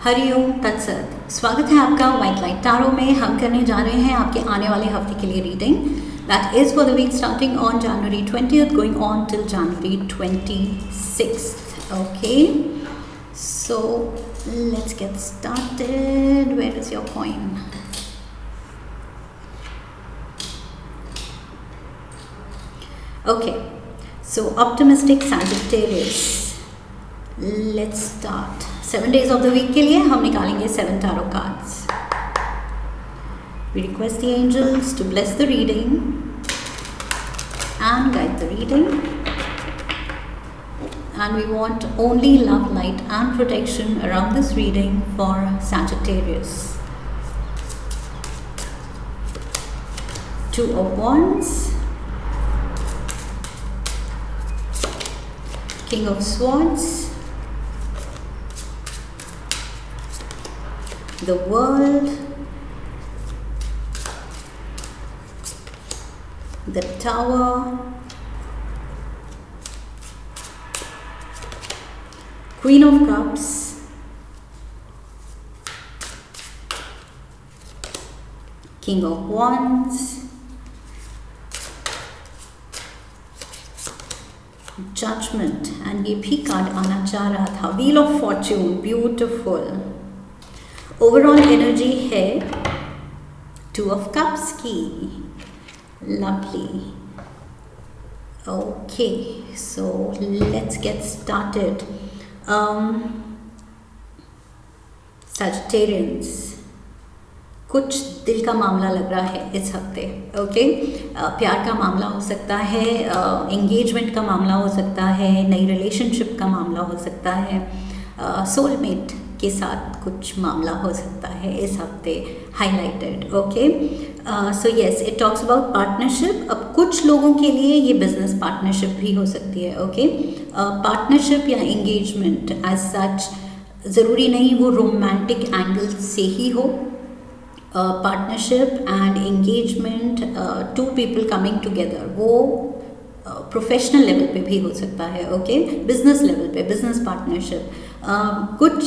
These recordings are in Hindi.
हरिओम तत्सत। स्वागत है आपका व्हाइट लाइट टैरो में। हम करने जा रहे हैं आपके आने वाले हफ्ते के लिए reading. That is for the week starting on January 20th going on till January 26th। Okay, so let's get started. Where is your coin? Okay, so optimistic Sagittarius, let's start. 7 days of the week के लिए हम निकालेंगे 7 tarot cards. We request the angels to bless the reading and guide the reading, and we want only love, light and protection around this reading for Sagittarius. 2 of Wands, King of Swords, the World, the Tower, Queen of Cups, King of Wands, Judgment, and ये भी कार्ड आना चाह रहा था, Wheel of Fortune, beautiful. Overall energy है 2 of Cups की, lovely. Okay, so let's get started. Sagittarians, कुछ दिल का मामला लग रहा है इस हफ्ते। ओके, प्यार का मामला हो सकता है, एंगेजमेंट का मामला हो सकता है, नई रिलेशनशिप का मामला हो सकता है, सोलमेट के साथ कुछ मामला हो सकता है इस हफ्ते highlighted. Okay, so yes, it talks about partnership. अब कुछ लोगों के लिए ये बिजनेस पार्टनरशिप भी हो सकती है। ओके, पार्टनरशिप या एंगेजमेंट एज सच ज़रूरी नहीं वो रोमांटिक एंगल से ही हो। Partnership and engagement, 2 people coming together, वो प्रोफेशनल लेवल पे भी हो सकता है। ओके, बिजनेस लेवल पे, बिजनेस पार्टनरशिप, कुछ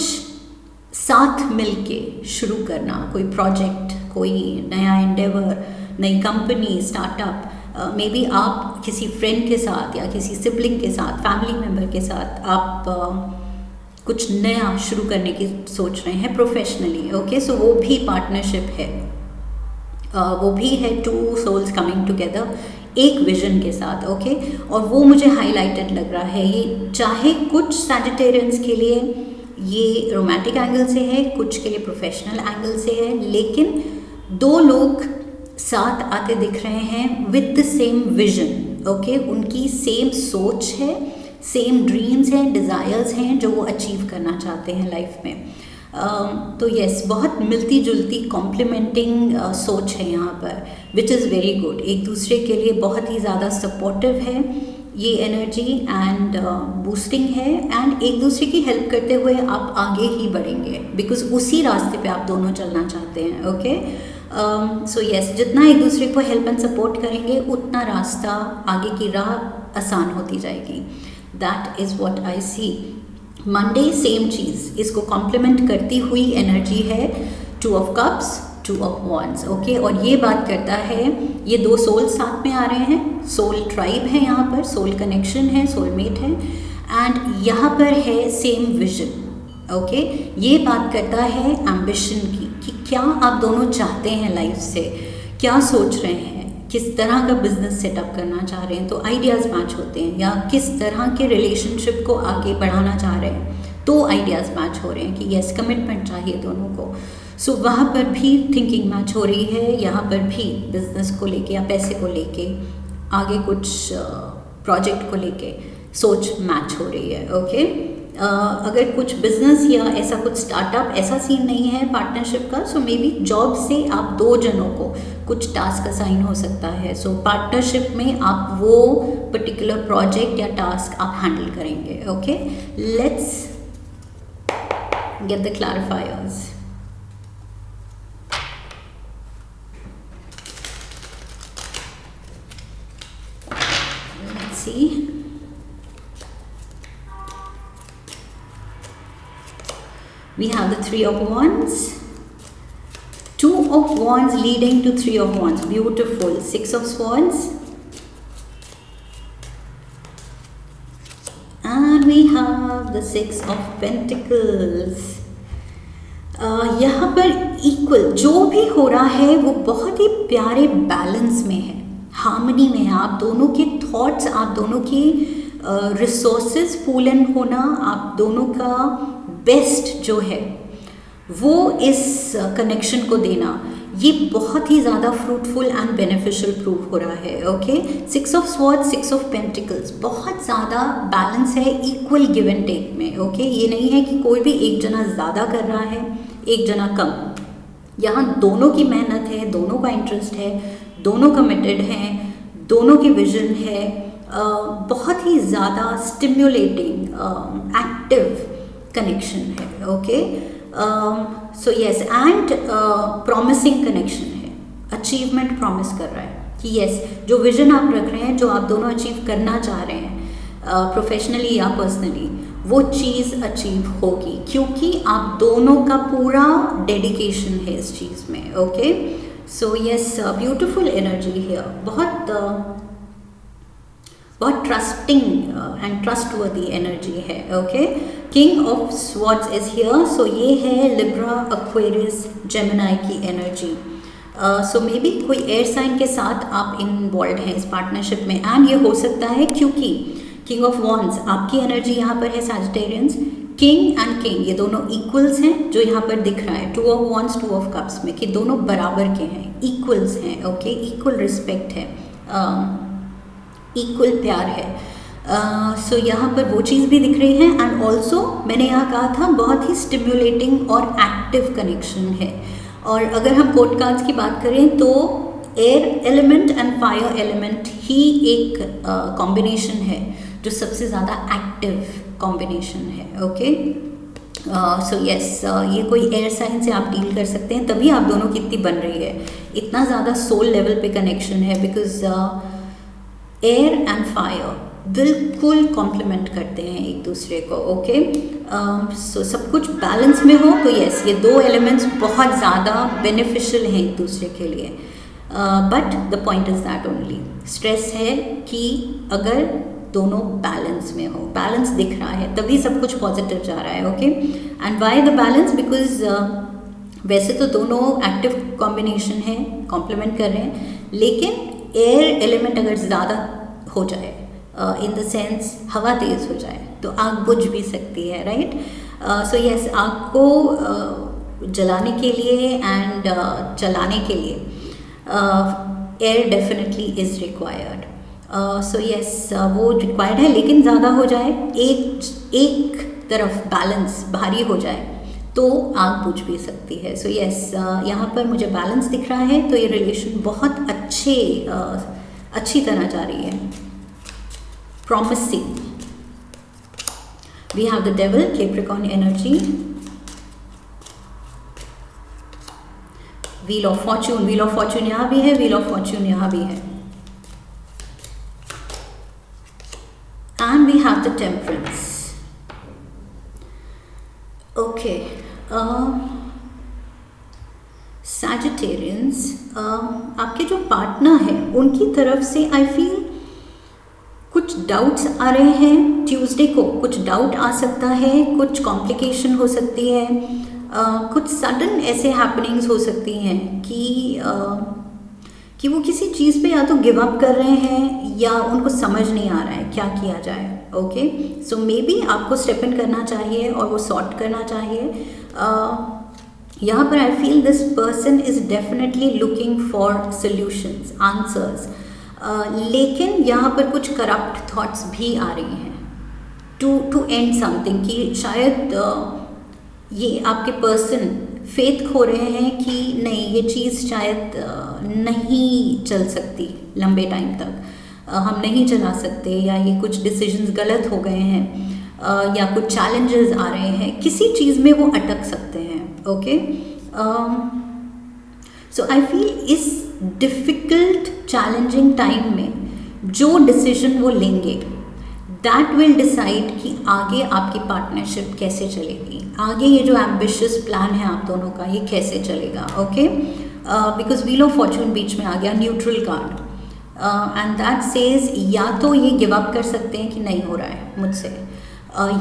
साथ मिलके शुरू करना, कोई प्रोजेक्ट, कोई नया एंडेवर, नई कंपनी, स्टार्टअप। मे बी आप किसी फ्रेंड के साथ या किसी सिबलिंग के साथ, फैमिली मेम्बर के साथ आप कुछ नया शुरू करने की सोच रहे हैं प्रोफेशनली। ओके, सो वो भी पार्टनरशिप है, वो भी है 2 souls कमिंग टुगेदर एक विजन के साथ। ओके, और वो मुझे हाईलाइटेड लग रहा है। ये चाहे कुछ सैजिटेरियंस के लिए ये रोमांटिक एंगल से है, कुछ के लिए प्रोफेशनल एंगल से है, लेकिन 2 लोग साथ आते दिख रहे हैं with the same vision. Okay, उनकी सेम सोच है, सेम ड्रीम्स हैं, डिज़ायर्स हैं जो वो अचीव करना चाहते हैं लाइफ में। तो यस, बहुत मिलती जुलती कॉम्प्लीमेंटिंग सोच है यहाँ पर, विच इज़ वेरी गुड। एक दूसरे के लिए बहुत ही ज़्यादा सपोर्टिव है ये एनर्जी एंड बूस्टिंग है, एंड एक दूसरे की हेल्प करते हुए आप आगे ही बढ़ेंगे बिकॉज उसी रास्ते पे आप दोनों चलना चाहते हैं। ओके, सो यस, जितना एक दूसरे को हेल्प एंड सपोर्ट करेंगे उतना रास्ता, आगे की राह आसान होती जाएगी। That is what I see. Monday same चीज़, इसको कॉम्प्लीमेंट करती हुई एनर्जी है 2 of Cups, 2 of Wands। Okay, और ये बात करता है, ये 2 सोल साथ में आ रहे हैं, सोल ट्राइब है यहाँ पर, सोल कनेक्शन है, सोलमेट है, एंड यहाँ पर है सेम विजन। ओके, ये बात करता है एम्बिशन की कि क्या आप दोनों चाहते हैं लाइफ से, क्या सोच रहे हैं, किस तरह का बिजनेस सेटअप करना चाह रहे हैं, तो आइडियाज़ मैच होते हैं, या किस तरह के रिलेशनशिप को आगे बढ़ाना चाह रहे हैं तो आइडियाज़ मैच हो रहे हैं कि यस, कमिटमेंट चाहिए दोनों को। सो वहाँ पर भी थिंकिंग मैच हो रही है, यहाँ पर भी बिजनेस को लेके या पैसे को लेके, आगे कुछ प्रोजेक्ट को लेके सोच मैच हो रही है। ओके, अगर कुछ बिजनेस या ऐसा कुछ स्टार्टअप, ऐसा सीन नहीं है पार्टनरशिप का, सो मे बी जॉब से आप 2 जनों को कुछ टास्क असाइन हो सकता है। सो पार्टनरशिप में आप वो पर्टिकुलर प्रोजेक्ट या टास्क आप हैंडल करेंगे। Okay, let's get the clarifiers. Let's see. We have the Three of Wands, Two of Wands leading to Three of Wands. Beautiful. Six of Swords. And we have the Six of Pentacles. यहाँ पर इक्वल जो भी हो रहा है वो बहुत ही प्यारे बैलेंस में है, हार्मनी में है. आप दोनों के थॉट्स, आप दोनों की रिसोर्सेज पूल एंड होना, आप दोनों का बेस्ट जो है वो इस कनेक्शन को देना, ये बहुत ही ज़्यादा फ्रूटफुल एंड बेनिफिशियल प्रूव हो रहा है. Okay, six of swords, six of pentacles, बहुत ज़्यादा बैलेंस है, इक्वल गिव एंड टेक में. ओके, ये नहीं है कि कोई भी एक जना ज़्यादा कर रहा है, एक जना कम. यहाँ दोनों की मेहनत है, दोनों का इंटरेस्ट है, दोनों कमिटेड हैं, दोनों की विजन है. बहुत ही ज़्यादा स्टिम्युलेटिंग एक्टिव कनेक्शन है. Okay, so yes, and promising connection है. अचीवमेंट प्रॉमिस कर रहा है कि यस, जो विजन आप रख रहे हैं, जो आप दोनों अचीव करना चाह रहे हैं प्रोफेशनली या पर्सनली, वो चीज़ अचीव होगी क्योंकि आप दोनों का पूरा डेडिकेशन है इस चीज़ में. Okay, so yes, beautiful energy here. बहुत ट्रस्टिंग एंड ट्रस्टवर्दी एनर्जी है. Okay, king of swords is here. So ये है लिब्रा, एक्वेरियस, जेमिनी की एनर्जी. सो मे बी कोई एयर साइन के साथ आप इन्वॉल्व हैं इस पार्टनरशिप में, एंड ये हो सकता है क्योंकि किंग ऑफ वॉन्ड्स आपकी एनर्जी यहाँ पर है सैजिटेरियंस. किंग एंड किंग ये दोनों इक्वल्स हैं जो यहाँ पर दिख रहा है. Two of wands, two of cups में, कि दोनों बराबर के हैं, इक्वल्स हैं. ओके, इक्वल रिस्पेक्ट है, इक्वल प्यार है. सो यहाँ पर वो चीज़ भी दिख रही है. एंड ऑल्सो मैंने यहाँ कहा था बहुत ही स्टिम्युलेटिंग और एक्टिव कनेक्शन है. और अगर हम कोर्ट कार्ड्स की बात करें तो air element and fire element ही एक कॉम्बिनेशन है जो सबसे ज़्यादा एक्टिव कॉम्बिनेशन है. ओके, सो यस, ये कोई एयर साइन से आप डील कर सकते हैं, तभी आप दोनों की इतनी बन रही है. इतना ज़्यादा सोल लेवल पे कनेक्शन है बिकॉज एयर एंड फायर बिल्कुल कॉम्प्लीमेंट करते हैं एक दूसरे को. ओके, सो सब कुछ बैलेंस में हो तो यस, ये दो एलिमेंट्स बहुत ज़्यादा बेनिफिशियल हैं एक दूसरे के लिए. But the point is that only, stress है कि अगर दोनों बैलेंस में हो, बैलेंस दिख रहा है तभी सब कुछ पॉजिटिव जा रहा है. Okay, and why the balance, because वैसे तो दोनों एक्टिव कॉम्बिनेशन है, कॉम्प्लीमेंट कर रहे हैं, लेकिन एयर एलिमेंट अगर ज़्यादा हो जाए, इन द सेंस हवा तेज़ हो जाए, तो आग बुझ भी सकती है. राइट, सो यस, आग को जलाने के लिए एंड चलाने के लिए air definitely is required. So yes, वो रिक्वायर्ड है, लेकिन ज़्यादा हो जाए, एक तरफ बैलेंस भारी हो जाए तो आग बुझ भी सकती है. सो यस, यहाँ पर मुझे बैलेंस दिख रहा है, तो ये रिलेशन बहुत अच्छी तरह जा रही है. Promising. We have the devil, Capricorn energy. Wheel of fortune, wheel of fortune यहाँ भी है, व्हील ऑफ फॉर्च्यून यहाँ भी है. And we have the temperance. Okay, Sagittarians, आपके जो पार्टनर है उनकी तरफ से आई फील कुछ डाउट्स आ रहे हैं. ट्यूसडे को कुछ डाउट आ सकता है, कुछ कॉम्प्लिकेशन हो सकती है, कुछ सडन ऐसे हैपनिंग्स हो सकती हैं कि वो किसी चीज़ पे या तो गिव अप कर रहे हैं या उनको समझ नहीं आ रहा है क्या किया जाए. ओके, सो मे बी आपको स्टेप इन करना चाहिए और वो सॉर्ट करना चाहिए. यहाँ पर I feel this person is definitely looking for solutions, answers, लेकिन यहाँ पर कुछ करप्ट थॉट्स भी आ रही हैं टू एंड समथिंग, कि शायद ये आपके पर्सन फेथ खो रहे हैं कि नहीं, ये चीज़ शायद नहीं चल सकती लंबे टाइम तक, हम नहीं चला सकते, या ये कुछ डिसीजंस गलत हो गए हैं, या कुछ चैलेंजेस आ रहे हैं, किसी चीज़ में वो अटक सकते हैं. ओके, सो आई फील इस डिफ़िकल्ट चैलेंजिंग टाइम में जो डिसीजन वो लेंगे दैट विल डिसाइड कि आगे आपकी पार्टनरशिप कैसे चलेगी, आगे ये जो एम्बिशियस प्लान है आप दोनों का ये कैसे चलेगा. Okay, because wheel of fortune बीच में आ गया, neutral card, and that says या तो ये गिव अप कर सकते हैं कि नहीं हो रहा है मुझसे,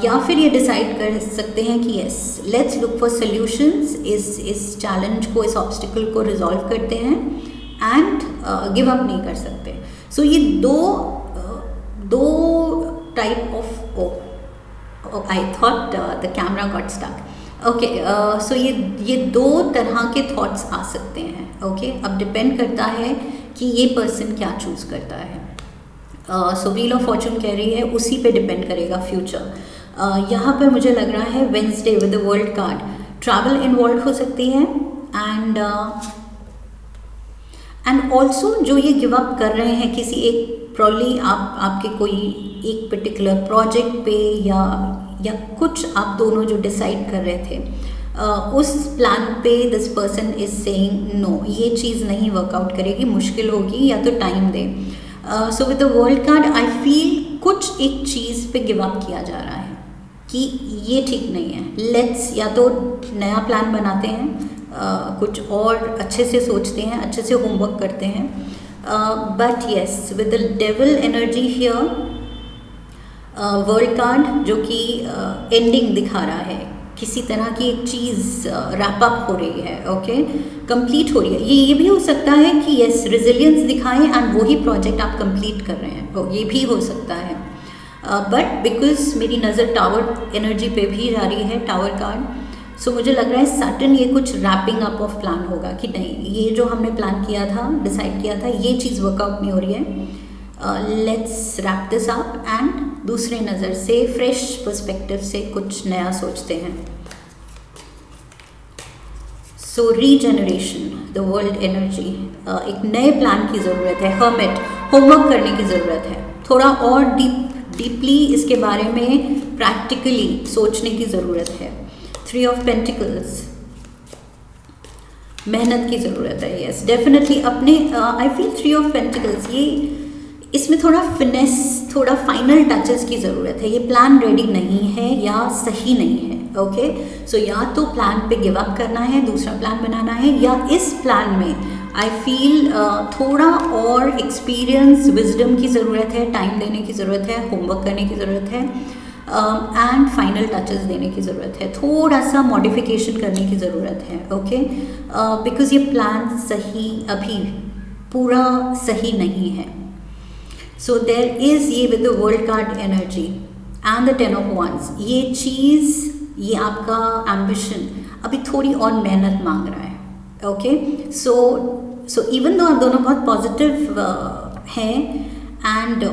या फिर ये डिसाइड कर सकते हैं कि yes let's look for solutions, इस चैलेंज को, इस ऑब्स्टिकल को रिजॉल्व करते हैं एंड गिव अप नहीं कर सकते. सो ये दो type of I thought the camera got stuck. Okay, so ये दो तरह के थॉट्स आ सकते हैं. ओके, अब डिपेंड करता है कि ये पर्सन क्या चूज़ करता है. सो व्हील ऑफ फॉर्चून कह रही है उसी पे डिपेंड करेगा फ्यूचर. यहाँ पे मुझे लग रहा है Wednesday with the world card, travel involve हो सकती है, एंड ऑल्सो जो ये गिव अप कर रहे हैं किसी एक, प्रॉब्ली आपके कोई एक पर्टिकुलर प्रोजेक्ट पे या कुछ आप दोनों जो डिसाइड कर रहे थे, उस प्लान पे this person is saying no, ये चीज़ नहीं वर्कआउट करेगी, मुश्किल होगी या तो टाइम दे. So with the world card I feel कुछ एक चीज़ पे गिव अप किया जा रहा है कि ये ठीक नहीं है, लेट्स या तो नया प्लान बनाते हैं, कुछ और अच्छे से सोचते हैं, अच्छे से होमवर्क करते हैं. But yes with the devil energy here, world card जो कि एंडिंग दिखा रहा है, किसी तरह की एक चीज़ रैप अप हो रही है. ओके, कंप्लीट हो रही है. ये भी हो सकता है कि यस रिजिलियंस दिखाएं एंड वही प्रोजेक्ट आप कंप्लीट कर रहे हैं, ये भी हो सकता है. बट बिकॉज मेरी नज़र टावर एनर्जी पे भी जा रही है, टावर कार्ड, सो मुझे लग रहा है सडन ये कुछ रैपिंग अप ऑफ प्लान होगा कि नहीं, ये जो हमने प्लान किया था, डिसाइड किया था, ये चीज़ वर्कआउट नहीं हो रही है, let's wrap this up and दूसरे नज़र से, फ्रेश पर्सपेक्टिव से कुछ नया सोचते हैं. सो रीजनरेशन, द वर्ल्ड एनर्जी, एक नए प्लान की ज़रूरत है. हर्मिट, होमवर्क करने की ज़रूरत है, थोड़ा और डीपली इसके बारे में प्रैक्टिकली सोचने की ज़रूरत है. थ्री ऑफ पेंटिकल्स, मेहनत की ज़रूरत है. यस डेफिनेटली अपने I feel three of pentacles, ये इसमें थोड़ा फिनेस, थोड़ा फाइनल टचेस की ज़रूरत है. ये प्लान रेडी नहीं है या सही नहीं है. ओके, सो या तो प्लान पे गिव अप करना है, दूसरा प्लान बनाना है, या इस प्लान में आई फील थोड़ा और एक्सपीरियंस, विजडम की ज़रूरत है, टाइम देने की ज़रूरत है, होमवर्क करने की ज़रूरत है, एंड फाइनल टचेस देने की ज़रूरत है, थोड़ा सा मॉडिफिकेशन करने की ज़रूरत है. ओके, बिकॉज ये प्लान सही, अभी पूरा सही नहीं है. सो देर इज़, ये with the world card energy and the 10 of wands, ये चीज़, ये आपका एम्बिशन अभी थोड़ी और मेहनत मांग रहा है. ओके, सो इवन दो आप दोनों बहुत पॉजिटिव हैं and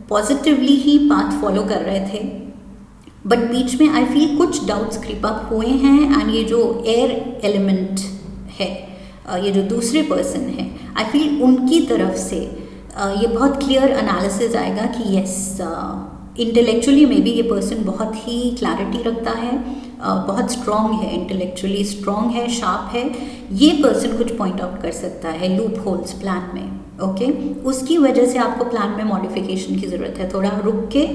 positively he path follow कर रहे थे, बट बीच में आई फील कुछ डाउट्स क्रीप अप हुए हैं. एंड ये जो एयर एलिमेंट है, ये जो दूसरे पर्सन है, आई फील उनकी तरफ से ये बहुत क्लियर एनालिसिस आएगा कि यस इंटेलेक्चुअली मे बी ये पर्सन बहुत ही क्लैरिटी रखता है, बहुत स्ट्रॉन्ग है, इंटेलेक्चुअली स्ट्रॉन्ग है, शार्प है. ये पर्सन कुछ पॉइंट आउट कर सकता है लूप होल्स प्लान में. ओके, उसकी वजह से आपको प्लान में मॉडिफिकेशन की ज़रूरत है, थोड़ा रुक के,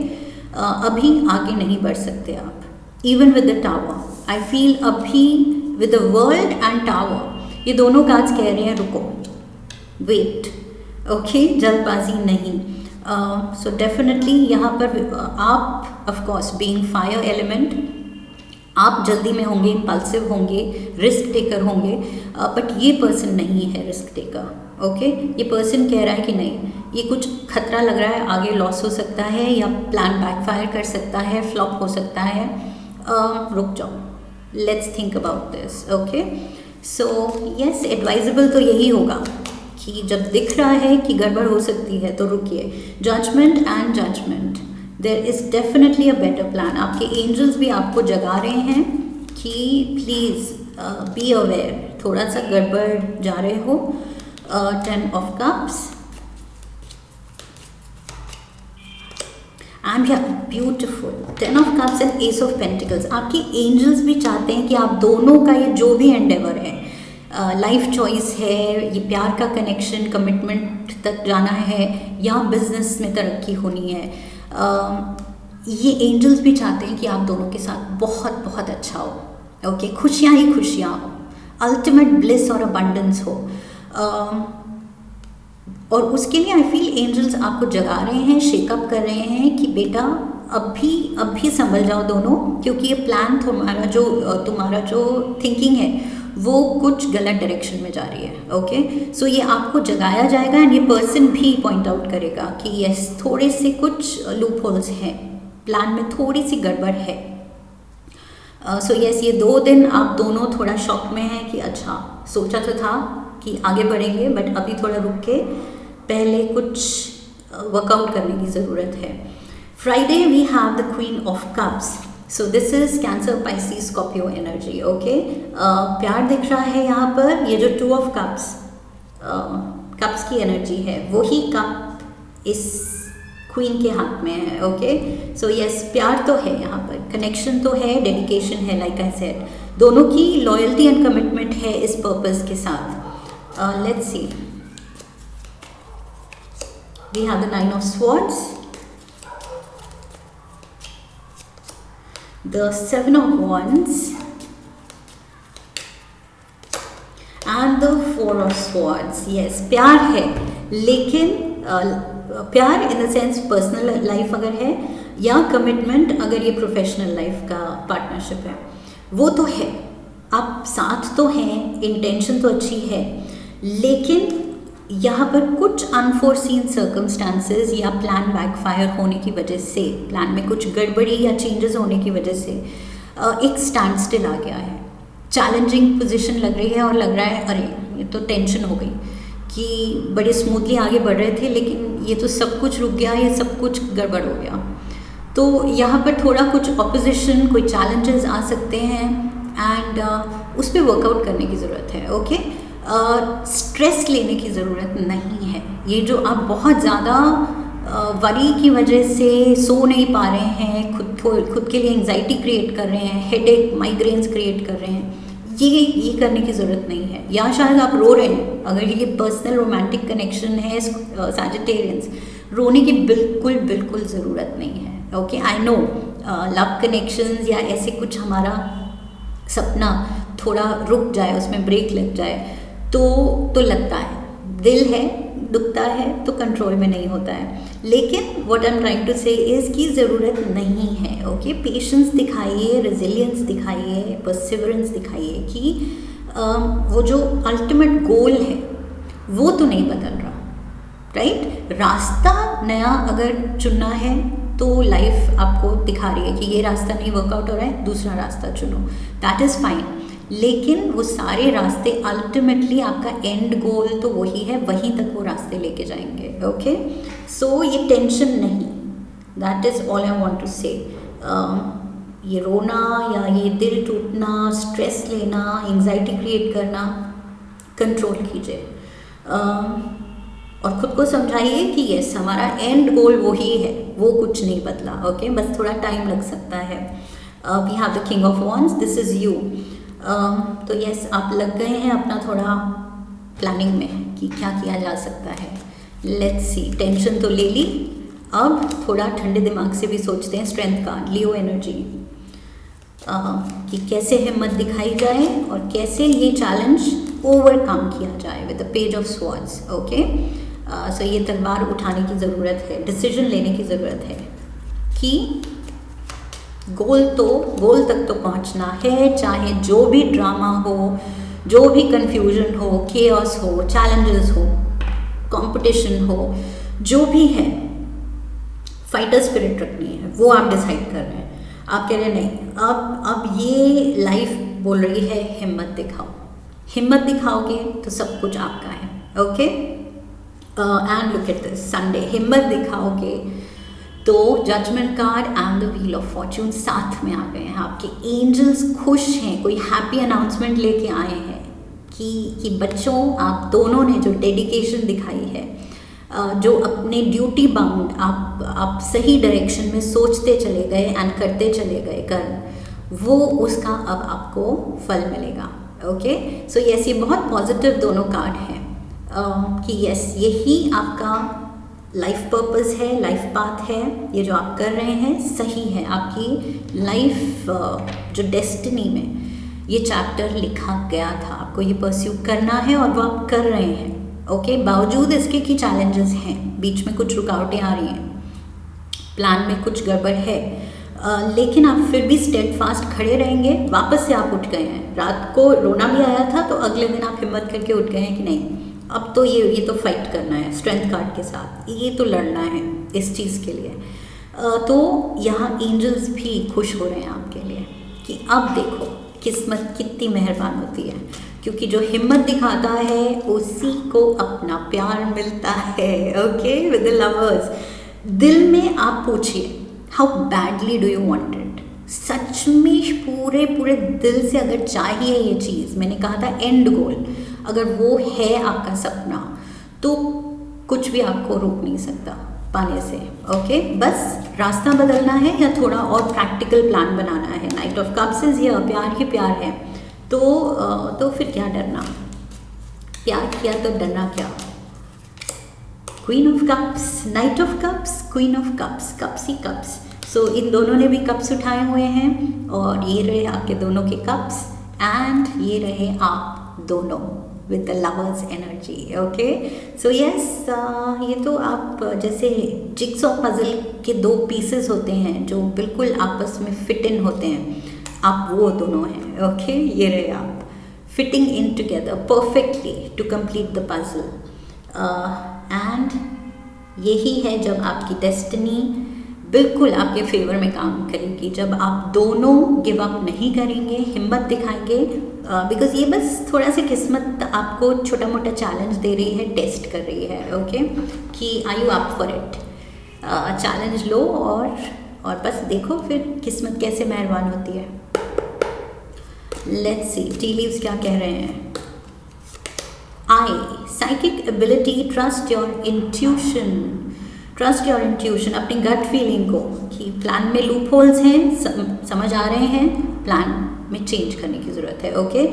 अभी आगे नहीं बढ़ सकते आप. Even with the tower I feel अभी with the world and tower, ये दोनों कार्ड्स कह रहे हैं रुको, वेट. ओके, जल्दबाजी नहीं. सो डेफिनेटली यहाँ पर आप of course being fire element, आप जल्दी में होंगे, इम्पल्सिव होंगे, रिस्क टेकर होंगे, बट ये पर्सन नहीं है रिस्क टेकर. ओके, ये पर्सन कह रहा है कि नहीं, ये कुछ खतरा लग रहा है, आगे लॉस हो सकता है या प्लान बैकफायर कर सकता है, फ्लॉप हो सकता है, रुक जाओ, let's think about this. Okay, so yes advisable तो यही होगा कि जब दिख रहा है कि गड़बड़ हो सकती है तो रुकिए. Judgement and judgement, there is definitely a better plan. आपके एंजल्स भी आपको जगा रहे हैं कि प्लीज़ बी अवेयर, थोड़ा सा गड़बड़ जा रहे हो. 10 of cups and yeah, beautiful 10 of cups and ace of pentacles. आपके एंजल्स भी चाहते हैं कि आप दोनों का ये जो भी एंडेवर है, लाइफ चॉइस है, ये प्यार का कनेक्शन, कमिटमेंट तक जाना है, या बिजनेस में तरक्की होनी है, ये एंजल्स भी चाहते हैं कि आप दोनों के साथ बहुत बहुत अच्छा हो, ओके, खुशियाँ ही खुशियाँ हो, अल्टीमेट ब्लिस और अबंडेंस हो। और उसके लिए आई फील एंजल्स आपको जगा रहे हैं, शेकअप कर रहे हैं कि बेटा अब भी संभल जाओ दोनों, क्योंकि ये प्लान तुम्हारा जो थिंकिंग है वो कुछ गलत डायरेक्शन में जा रही है, ओके। सो ये आपको जगाया जाएगा एंड ये पर्सन भी पॉइंट आउट करेगा कि यस, थोड़े से कुछ लूप होल्स हैं, प्लान में थोड़ी सी गड़बड़ है। सो यस, ये 2 दिन आप दोनों थोड़ा शॉक में हैं कि अच्छा, सोचा तो था कि आगे बढ़ेंगे बट अभी थोड़ा रुक के पहले कुछ वर्कआउट करने की ज़रूरत है। Friday we have the queen of cups, so this is Cancer, Pisces, Scorpio energy, okay. प्यार दिख रहा है यहाँ पर, ये जो 2 ऑफ कप्स की एनर्जी है वही कप इस क्वीन के हाथ में है, ओके। सो यस, प्यार तो है यहाँ पर, कनेक्शन तो है, डेडिकेशन है, लाइक आई सेड, दोनों की लॉयल्टी एंड कमिटमेंट है इस पर्पस के साथ। Let's see, we have the 9 of swords, the 7 of wands and the 4 of swords. Yes, प्यार है, लेकिन प्यार in the sense personal life अगर है, या कमिटमेंट अगर ये प्रोफेशनल लाइफ का पार्टनरशिप है, वो तो है, आप साथ तो हैं, इंटेंशन तो अच्छी है, लेकिन यहाँ पर कुछ अनफोर्सीन सर्कमस्टांसेस या प्लान बैकफायर होने की वजह से, प्लान में कुछ गड़बड़ी या चेंजेस होने की वजह से एक स्टैंड स्टिल आ गया है, चैलेंजिंग पोजीशन लग रही है और लग रहा है अरे ये तो टेंशन हो गई कि बड़े स्मूथली आगे बढ़ रहे थे लेकिन ये तो सब कुछ रुक गया, ये सब कुछ गड़बड़ हो गया। तो यहाँ पर थोड़ा कुछ ऑपोजिशन, कोई चैलेंजेस आ सकते हैं एंड उस पर वर्कआउट करने की ज़रूरत है, ओके। स्ट्रेस लेने की ज़रूरत नहीं है, ये जो आप बहुत ज़्यादा वरी की वजह से सो नहीं पा रहे हैं, खुद के लिए एंजाइटी क्रिएट कर रहे हैं, हेडेक, माइग्रेन्स क्रिएट कर रहे हैं, ये करने की ज़रूरत नहीं है। या शायद आप रो रहे हैं, अगर ये पर्सनल रोमांटिक कनेक्शन है सैजिटेरियंस, रोने की बिल्कुल ज़रूरत नहीं है, okay. I know love connections या ऐसे कुछ हमारा सपना थोड़ा रुक जाए, उसमें ब्रेक लग जाए तो लगता है, दिल है, दुखता है तो कंट्रोल में नहीं होता है, लेकिन what I am trying to say is की ज़रूरत नहीं है, ओके। पेशेंस दिखाइए, रेजिलियंस दिखाइए, परसिवरेंस दिखाइए कि वो जो अल्टीमेट गोल है वो तो नहीं बदल रहा, राइट। रास्ता नया अगर चुनना है तो लाइफ आपको दिखा रही है कि ये रास्ता नहीं वर्कआउट हो रहा है, दूसरा रास्ता चुनो, दैट इज़ फाइन, लेकिन वो सारे रास्ते अल्टीमेटली आपका एंड गोल तो वही है, वहीं तक वो रास्ते लेके जाएंगे, ओके। सो ये टेंशन नहीं, that is all I want to say. ये रोना या ये दिल टूटना, स्ट्रेस लेना, एंजाइटी क्रिएट करना, कंट्रोल कीजिए और ख़ुद को समझाइए कि यस, हमारा एंड गोल वही है, वो कुछ नहीं बदला, ओके। बस थोड़ा टाइम लग सकता है। We have the king of wands, this is you. तो यस, आप लग गए हैं अपना थोड़ा प्लानिंग में कि क्या किया जा सकता है। लेट्स सी, टेंशन तो ले ली, अब थोड़ा ठंडे दिमाग से भी सोचते हैं। स्ट्रेंथ कार्ड, लियो एनर्जी, कि कैसे हिम्मत दिखाई जाए और कैसे ये चैलेंज ओवरकम किया जाए with the page of swords, okay. So ये तलवार उठाने की ज़रूरत है, डिसीजन लेने की ज़रूरत है कि गोल तक तो पहुंचना है, चाहे जो भी ड्रामा हो, जो भी कंफ्यूजन हो, केओस हो, चैलेंजेस हो, कंपटीशन हो, जो भी है, फाइटर स्पिरिट रखनी है, वो आप डिसाइड कर रहे हैं। आप कह रहे नहीं, अब ये लाइफ बोल रही है हिम्मत दिखाओ, हिम्मत दिखाओगे तो सब कुछ आपका है, okay. And look at this, Sunday, हिम्मत दिखाओगे तो judgement card and the wheel of fortune साथ में आ गए हैं। आपके एंजल्स खुश हैं, कोई हैप्पी अनाउंसमेंट लेके आए हैं कि बच्चों, आप दोनों ने जो डेडिकेशन दिखाई है, जो अपने ड्यूटी बाउंड आप सही डायरेक्शन में सोचते चले गए एंड करते चले गए कर्म, वो उसका अब आपको फल मिलेगा, ओके। सो यस, ये बहुत पॉजिटिव दोनों कार्ड हैं कि यस, यही आपका लाइफ पर्पस है, लाइफ पाथ है, ये जो आप कर रहे हैं सही है, आपकी लाइफ जो डेस्टिनी में ये चैप्टर लिखा गया था, आपको ये परस्यू करना है और वो आप कर रहे हैं। ओके, बावजूद इसके कि चैलेंजेस हैं, बीच में कुछ रुकावटें आ रही हैं, प्लान में कुछ गड़बड़ है, लेकिन आप फिर भी स्टेडफास्ट खड़े रहेंगे। वापस से आप उठ गए हैं, रात को रोना भी आया था तो अगले दिन आप हिम्मत करके उठ गए हैं कि नहीं अब तो ये तो फाइट करना है स्ट्रेंथ कार्ड के साथ, ये तो लड़ना है इस चीज़ के लिए। तो यहाँ एंजल्स भी खुश हो रहे हैं आपके लिए कि अब देखो किस्मत कितनी मेहरबान होती है, क्योंकि जो हिम्मत दिखाता है उसी को अपना प्यार मिलता है। ओके, विद द लवर्स, दिल में आप पूछिए how badly do you want it, सच में पूरे दिल से अगर चाहिए ये चीज़, मैंने कहा था एंड गोल, अगर वो है आपका सपना तो कुछ भी आपको रोक नहीं सकता पाने से। ओके, बस रास्ता बदलना है या थोड़ा और प्रैक्टिकल प्लान बनाना है। Night of cups is here, प्यार ही प्यार है, तो फिर क्या डरना, प्यार किया तो डरना क्या। Queen of cups, knight of cups, queen of cups, cups ही कप्स। सो इन दोनों ने भी कप्स उठाए हुए हैं और ये रहे आपके दोनों के कप्स एंड ये रहे आप दोनों with the lovers energy. Okay, so yes, ये तो आप जैसे जिग्सॉ पजल के दो पीसेस होते हैं जो बिल्कुल आपस में फिट इन होते हैं, आप वो दोनों हैं। ओके, ये रहे आप fitting in together perfectly to complete the puzzle. And यही है जब आपकी डेस्टिनी बिल्कुल आपके फेवर में काम करेगी, जब आप दोनों गिव अप नहीं करेंगे, हिम्मत दिखाएंगे, बिकॉज ये बस थोड़ा सा किस्मत आपको छोटा मोटा चैलेंज दे रही है, टेस्ट कर रही है। ओके, कि are you up for it, challenge लो और बस देखो फिर किस्मत कैसे मेहरबान होती है। लेट्स सी टी लीव्स क्या कह रहे हैं। I psychic ability, trust your intuition, trust your intuition, अपनी गट फीलिंग को कि प्लान में लूप होल्स हैं, समझ आ रहे हैं, प्लान में चेंज करने की ज़रूरत है। ओके,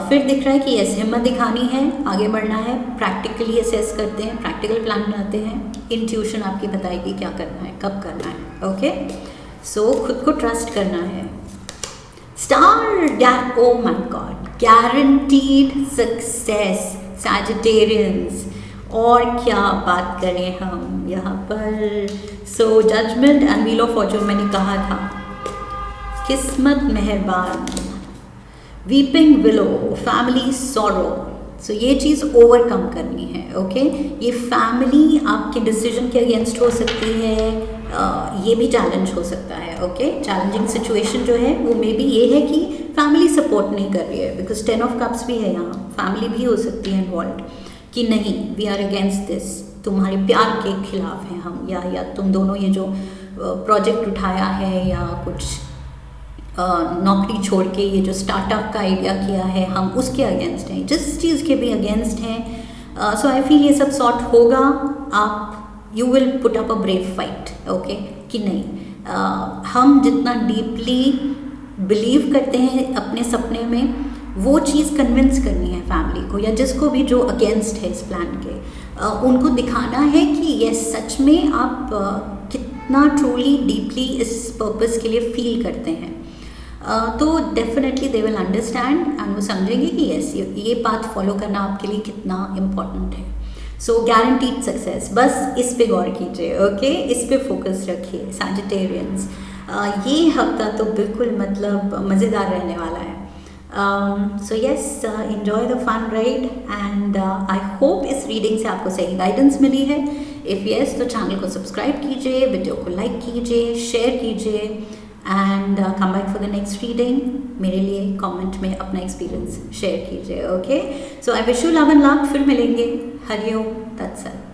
फिर दिख रहा है कि यस हिम्मत दिखानी है, आगे बढ़ना है, प्रैक्टिकली असेस करते हैं, प्रैक्टिकल प्लान बनाते हैं, इंट्यूशन आपकी बताएगी क्या करना है, कब करना है। ओके, सो खुद को ट्रस्ट करना है। Star, oh my god, guaranteed success sagittarians, और क्या बात करें हम यहाँ पर। So judgement and wheel of fortune, मैंने कहा था किस्मत मेहरबान, weeping willow, family sorrow. So ये चीज़ ओवरकम करनी है। ओके, ये फैमिली आपके डिसीजन के अगेंस्ट हो सकती है, ये भी चैलेंज हो सकता है। ओके, चैलेंजिंग सिचुएशन जो है वो मे बी ये है कि फैमिली सपोर्ट नहीं कर रही है, बिकॉज 10 ऑफ कप्स भी है यहाँ, फैमिली भी हो सकती है इन्वॉल्व कि नहीं वी आर अगेंस्ट दिस, तुम्हारे प्यार के खिलाफ हैं हम, या तुम दोनों ये जो प्रोजेक्ट उठाया है या कुछ नौकरी छोड़ के ये जो स्टार्टअप का आइडिया किया है हम उसके अगेंस्ट हैं, जिस चीज़ के भी अगेंस्ट हैं। सो आई फील ये सब सॉर्ट होगा, आप you will put up a brave fight. Okay, कि नहीं हम जितना डीपली बिलीव करते हैं अपने सपने में, वो चीज़ कन्विंस करनी है फैमिली को या जिसको भी जो अगेंस्ट है इस प्लान के, उनको दिखाना है कि ये सच में आप कितना ट्रूली डीपली इस पर्पस के लिए फील करते हैं। तो definitely they will understand and वो समझेंगे कि यस ये पाथ फॉलो करना आपके लिए कितना इम्पोर्टेंट है। सो गारंटीड सक्सेस, बस इस पे गौर कीजिए। ओके, इस पे फोकस रखिए सैजिटेरियंस। ये हफ्ता तो बिल्कुल मतलब मज़ेदार रहने वाला है। So yes, enjoy the fun ride and I hope इस रीडिंग से आपको सही गाइडेंस मिली है। इफ़ yes तो चैनल को सब्सक्राइब कीजिए, वीडियो को लाइक कीजिए, शेयर कीजिए and come back for the next reading. मेरे लिए कमेंट में अपना एक्सपीरियंस शेयर कीजिए। Okay, so I wish you love and luck. फिर मिलेंगे। हरिओम तत्सत।